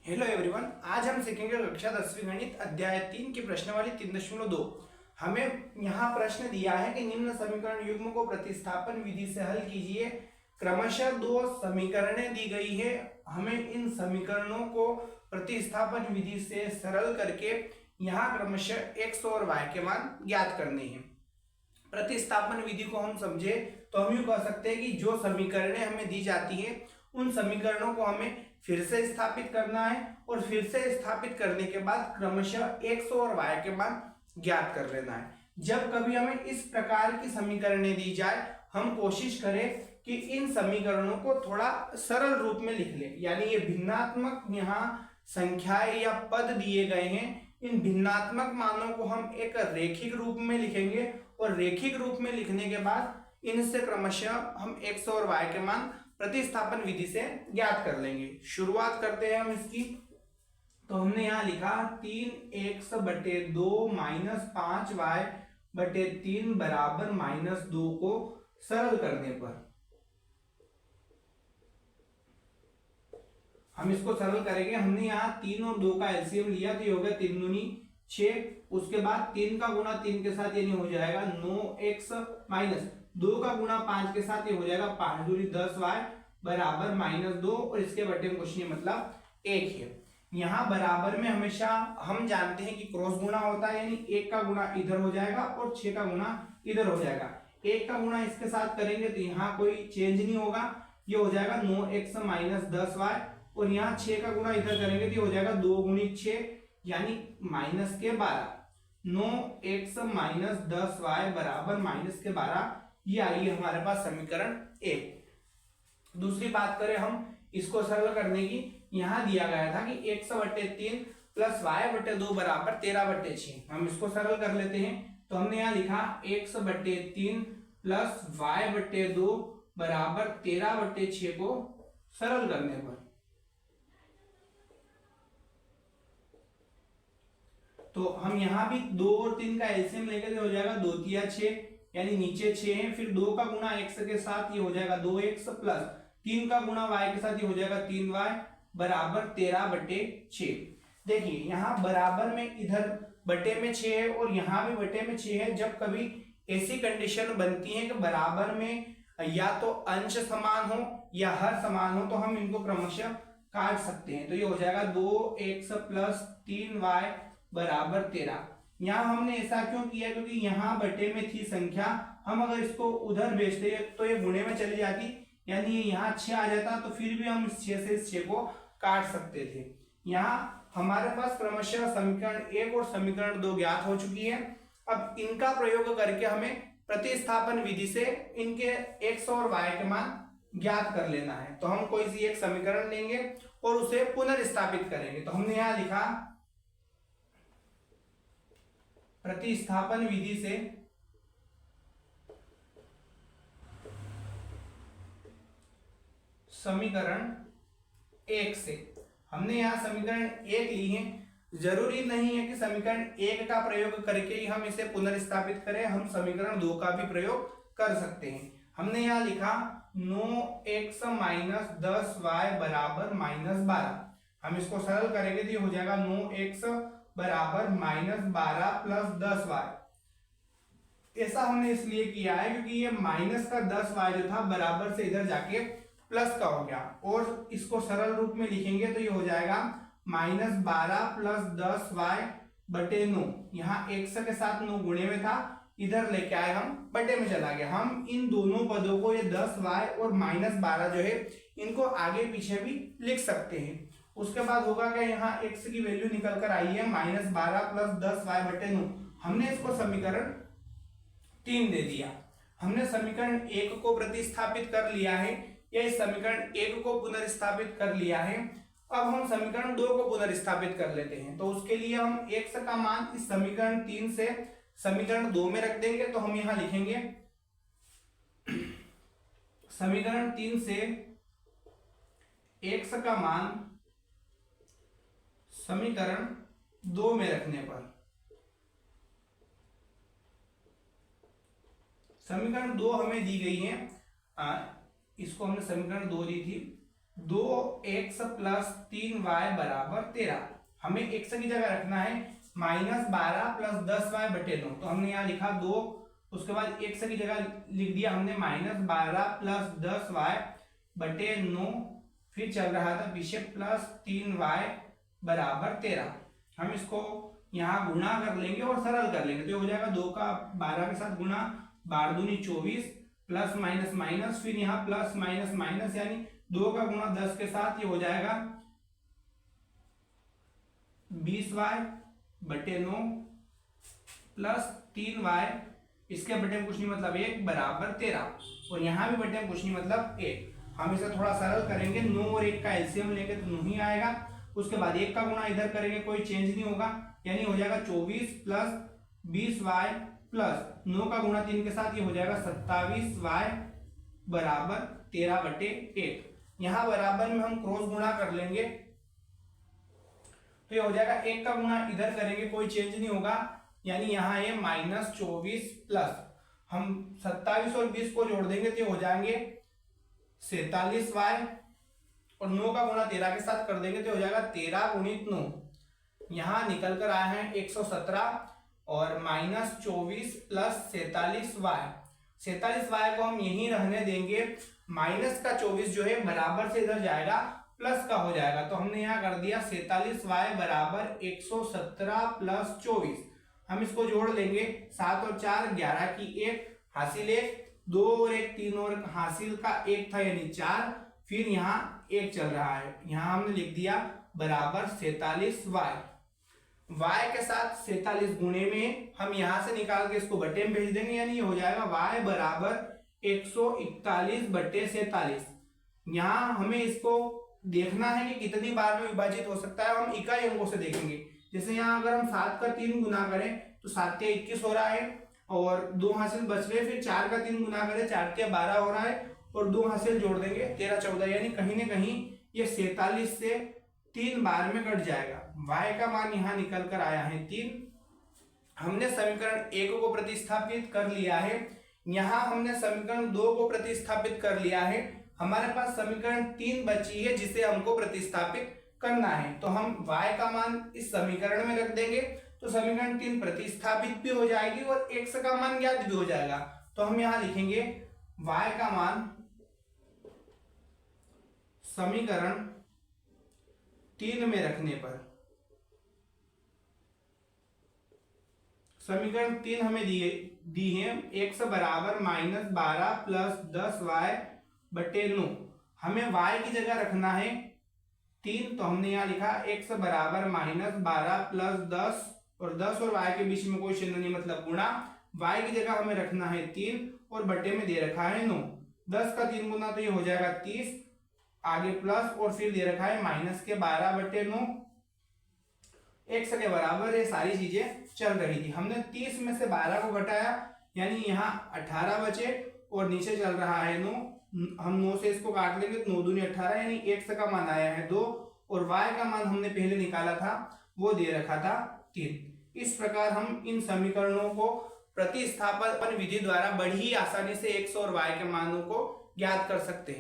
Hello everyone, आज हम सीखेंगे कक्षा 10वीं गणित अध्याय 3 की प्रश्नावली 3.2। हमें यहाँ प्रश्न दिया है कि निम्न समीकरण युग्म को प्रतिस्थापन विधि से हल कीजिए। क्रमशः दो समीकरणें दी गई है। हमें इन समीकरणों को प्रतिस्थापन विधि से सरल करके यहाँ क्रमशः x और y के मान ज्ञात करने हैं। प्रतिस्थापन विधि को हम समझे तो हम यूं कह सकते हैं कि जो समीकरणें हमें दी जाती है उन समीकरणों को हमें फिर से स्थापित करना है और फिर से स्थापित करने के बाद क्रमशः x और y के मान ज्ञात कर लेना है। जब कभी हमें इस प्रकार की समीकरणें दी जाए, हम कोशिश करें कि इन समीकरणों को थोड़ा सरल रूप में लिख लें। यानी ये भिन्नात्मक यहाँ संख्याएं या पद दिए गए हैं, इन भिन्नात्मक मानों को हम एक रेखिक रूप में लिखेंगे और रेखिक रूप में लिखने के बाद इनसे क्रमशः हम x और y के मान प्रतिस्थापन विधि से ज्ञात कर लेंगे। शुरुआत करते हैं हम इसकी। तो हमने यहाँ लिखा 3x बटे 2 माइनस 5y बटे 3 बराबर -2 को सरल करने पर हम इसको सरल करेंगे। हमने यहाँ 3 और 2 का एलसीएम लिया तो ये हो गया 3 दूनी 6। उसके बाद 3 का गुणा 3 के साथ यानी हो जाएगा 9x माइनस 2 का गुणा 5 के साथ ये हो जाएगा 5 दूनी 10y बराबर -2 और इसके बटे में कुछ नहीं मतलब 1 है। यहाँ बराबर में हमेशा हम जानते हैं कि क्रॉस गुणा होता है, यानी 1 का गुणा इधर हो जाएगा और 6 का गुणा इधर हो जाएगा। 1 का गुणा इसके साथ करेंगे तो यहाँ कोई चेंज नहीं होगा, ये हो जाएगा 9x माइनस 10y और यहाँ 6 का गुणा इधर करेंगे तो ये हो जाएगा 2 गुणी 6 यानी -12। 9x माइनस 10y बराबर -12, ये आई है हमारे पास समीकरण 1। दूसरी बात करें हम इसको सरल करने की, यहां दिया गया था कि x बटे 3 प्लस y बटे 2 बराबर 13 बटे 6। हम इसको सरल कर लेते हैं। तो हमने यहां लिखा x बटे 3 प्लस y बटे 2 बराबर 13 बटे 6 को सरल करने पर तो हम यहां भी 2 और 3 का एलसीएम लेंगे तो हो जाएगा 2 तिया 6 यानी नीचे 6 है। फिर 2 का गुणा x के साथ ये हो जाएगा 2x प्लस 3 का गुणा y के साथ ये हो जाएगा 3y बराबर 13 बटे 6। देखिए यहाँ बराबर में इधर बटे में 6 है और यहाँ भी बटे में 6 है। जब कभी ऐसी कंडीशन बनती है कि बराबर में या तो अंश समान हो या हर समान हो तो हम इनको क्रमशः काट सकते हैं। तो ये हो जाएगा 2x प्लस 3y बराबर 13। यहाँ हमने ऐसा क्यों किया, क्योंकि यहाँ बटे में थी संख्या, हम अगर इसको उधर भेजते तो ये गुणे में चली जाती, यानी ये यहाँ 6 आ जाता, तो फिर भी हम इस 6 से इस 6 को काट सकते थे। यहाँ हमारे पास क्रमशः समीकरण 1 और समीकरण 2 ज्ञात हो चुकी है। अब इनका प्रयोग करके हमें प्रतिस्थापन विधि से इनके x और y के मान ज्ञात कर लेना है। तो हम कोई सी एक समीकरण लेंगे और उसे पुनर्स्थापित करेंगे। तो हमने यहाँ लिखा प्रतिस्थापन विधि से समीकरण 1 से हमने यहाँ समीकरण 1 ली है। जरूरी नहीं है कि समीकरण 1 का प्रयोग करके ही हम इसे पुनर्स्थापित करें, हम समीकरण 2 का भी प्रयोग कर सकते हैं। हमने यहाँ लिखा 9x माइनस 10y बराबर -12। हम इसको सरल करेंगे तो ये हो जाएगा 9x बराबर -12 प्लस 10y। ऐसा हमने इसलिए किया है क्योंकि ये माइनस का 10y जो था बराबर से इधर जाके प्लस का हो गया और इसको सरल रूप में लिखेंगे तो ये हो जाएगा -12 प्लस 10y बटे 9। यहाँ x के साथ 9 गुणे में था, इधर लेके आए हम बटे में चला गया। हम इन दोनों पदों को, ये 10y और -12 जो है, इनको आगे पीछे भी लिख सकते हैं। उसके बाद होगा क्या, यहाँ x की वैल्यू निकल कर आई है -12 प्लस 10y बटे 9। हमने इसको समीकरण 3 दे दिया। हमने समीकरण 1 को प्रतिस्थापित कर लिया है या इस समीकरण 1 को पुनर्स्थापित कर लिया है। अब हम समीकरण 2 को पुनर्स्थापित कर लेते हैं। तो उसके लिए हम x का मान इस समीकरण 3 से समीकरण 2 में रख देंगे। तो हम यहां लिखेंगे समीकरण 3 से x का मान समीकरण 2 में रखने पर समीकरण 2 हमें दी गई है, इसको हमने समीकरण 2 दी थी। 2x प्लस 3y बराबर 13। हमें x की जगह रखना है -12 प्लस 10y बटे 9। तो हमने यहाँ लिखा 2, उसके बाद x की जगह लिख दिया हमने -12 प्लस 10y बटे 9, फिर चल रहा था पीछे प्लस 3y बराबर 13। हम इसको यहाँ गुणा कर लेंगे और सरल कर लेंगे, तो हो जाएगा 2 का 12 के साथ गुणा, 12 दूनी 24, प्लस माइनस माइनस, फिर यहाँ प्लस माइनस माइनस, यानी 2 का गुणा 10 के साथ ये हो जाएगा 20y बटे 9 प्लस 3y, इसके बटे में कुछ नहीं मतलब 1 बराबर 13, और यहाँ भी बटे में कुछ नहीं मतलब 1। हम इसे थोड़ा सरल करेंगे, 9 और 1 का एलसीएम लेंगे तो 9 ही आएगा। उसके बाद 1 का गुणा इधर करेंगे, कोई चेंज नहीं होगा, यानी हो जाएगा 24 प्लस 20y प्लस 9 का गुणा 3 के साथ ये हो जाएगा 27y बराबर 13 बटे 1। यहाँ बराबर में हम क्रॉस गुणा कर लेंगे, तो ये हो जाएगा 1 का गुणा इधर करेंगे, कोई चेंज नहीं होगा, यानी यहाँ ये -24 प्लस हम 27 और 20 को जोड़ देंगे तो हो जाएंगे 47y, और 9 का गुणा 13 के साथ कर देंगे तो हो जाएगा 13 गुणित 9, यहाँ निकल कर आया है 117, और -24 प्लस 47y। 47y को हम यहीं रहने देंगे, माइनस का 24 जो है बराबर से इधर जाएगा, प्लस का हो जाएगा, तो हमने यहाँ कर दिया 47y बराबर 117 प्लस 24। हम इसको जोड़ लेंगे, 7 और 4 11 की 1, हासिल 1, 2 और 1 3 और हासिल का 1 था यानी 4, फिर यहाँ 1 चल रहा है, यहाँ हमने लिख दिया बराबर 47y। y के साथ 47 गुणे में हम यहाँ से निकाल के इसको बटे में भेज देंगे, यानी ये हो जाएगा y बराबर 141 बटे 47। यहाँ हमें इसको देखना है कि कितनी बार में विभाजित हो सकता है, हम इकाई अंकों से देखेंगे। जैसे यहाँ अगर हम 7 का 3 गुना करें तो 7 के 21 हो रहा है, और 2 हासिल बच रहे, फिर 4 का 3 गुना करें 4 के 12 हो रहा है, और 2 हासिल जोड़ देंगे 13 14, यानी कहीं ना कहीं ये 47 से 3 बार में कट जाएगा। y का मान यहाँ निकल कर आया है 3। हमने समीकरण 1 को प्रतिस्थापित कर लिया है, यहाँ हमने समीकरण 2 को प्रतिस्थापित कर लिया है, हमारे पास समीकरण 3 बची है जिसे हमको प्रतिस्थापित करना है। तो हम y का मान इस समीकरण में रख देंगे, तो समीकरण 3 प्रतिस्थापित भी हो जाएगी और x का मान ज्ञात भी हो जाएगा। तो हम यहाँ लिखेंगे y का मान समीकरण 3 में रखने पर, समीकरण 3 हमें दी है x बराबर -12 प्लस 10y बटे 9। हमें y की जगह रखना है 3, तो हमने यहाँ लिखा x बराबर -12 प्लस 10, और 10 और y के बीच में कोई चिन्ह नहीं मतलब गुणा, y की जगह हमें रखना है 3 और बटे में दे रखा है 9। 10 का 3 गुना तो ये हो जाएगा 30, आगे प्लस और फिर दे रखा है -12 बटे 9, x के बराबर ये सारी चीजें चल रही थी। हमने 30 में से 12 को घटाया, यानी यहाँ 18 बचे, और नीचे चल रहा है 9, हम 9 से इसको काट लेंगे तो 9 दूनी 18, यानी x का मान आया है 2, और y का मान हमने पहले निकाला था वो दे रखा था 3। इस प्रकार हम इन समीकरणों को प्रतिस्थापन विधि द्वारा बड़ी ही आसानी से x और y के मानों को ज्ञात कर सकते हैं।